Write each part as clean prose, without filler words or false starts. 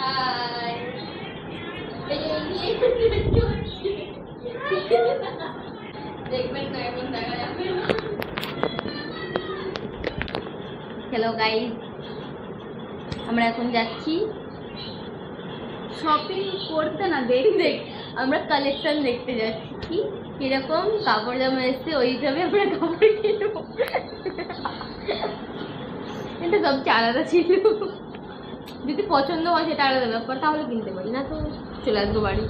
High দেখবেন না এখন দেখা যাবে। হ্যালো গাইস, আমরা এখন যাচ্ছি শপিং করতে, না দেখ আমরা কালেকশন দেখতে যাচ্ছি কি কিরকম কাপড় জামা এসছে, ওই হিসাবে আমরা কাপড় কিনবো। এটা সবচেয়ে আলাদা ছিল, যদি পছন্দ হয় সেটা আলাদা ব্যাপার, তাহলে কিনতে পারি, না তো চলে আসবো বাড়ি।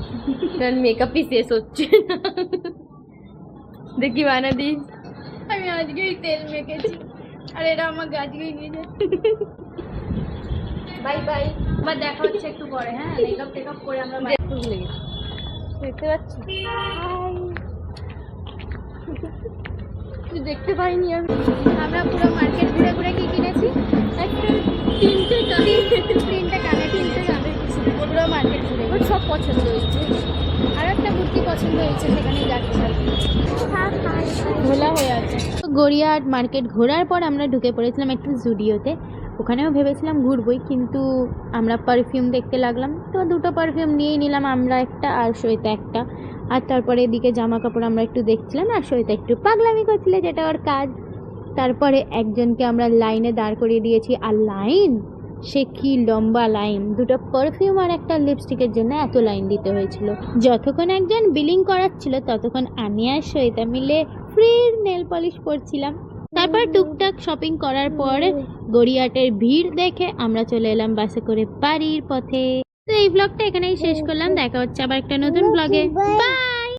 কারণ মেকআপই শেষ হচ্ছে না। দেখি বানা দিস, আমি আজকেই তেল মেখেছি আর এরা আমাকে আজকেই নিয়ে যাচ্ছে। বাই বাই, আবার দেখা হচ্ছে একটু পরে। হ্যাঁ, মেকআপ টেকআপ করে আমরা ভুলে গেছি, দেখতে পাচ্ছি। দেখতে পাইনি আমি। আমরা পুরো মার্কেট ঘুরে ঘুরে কি কিনেছি, একটা তিনটে কানে পুরো মার্কেট ঘুরে ঘুরে সব পছন্দ হয়েছে। আর একটা কুর্তি পছন্দ হয়েছে, সেখানেই যাচ্ছি। ঘোলা হয়ে আছে। গড়িয়াহাট মার্কেট ঘোরার পর আমরা ঢুকে পড়েছিলাম একটু জুডিওতে। ওখানেও ভেবেছিলাম ঘুরবই, কিন্তু আমরা পারফিউম দেখতে লাগলাম, তো দুটো পারফিউম নিয়েই নিলাম, আমরা একটা আর সৈতা একটা। আর তারপরে এদিকে জামা কাপড় আমরা একটু দেখছিলাম, আর সৈতা একটু পাগলামি করছিল, যেটা ওর কাজ। তারপরে একজনকে আমরা লাইনে দাঁড় করিয়ে দিয়েছি, আর লাইন, সে কি লম্বা লাইন! দুটো পারফিউম আর একটা লিপস্টিকের জন্য এত লাইন দিতে হয়েছিল। যতক্ষণ একজন বিলিং করাচ্ছিল, ততক্ষণ আমি আর সৈতা মিলে ফ্রি নেল পলিশ করছিলাম। তারপর টুকটাক শপিং করার পর গড়িয়াহাটের ভিড় দেখে আমরা চলে এলাম বাসে করে বাড়ির পথে। তো এই ব্লগটা এখানেই শেষ করলাম, দেখা হচ্ছে আবার একটা নতুন ব্লগে। বাই।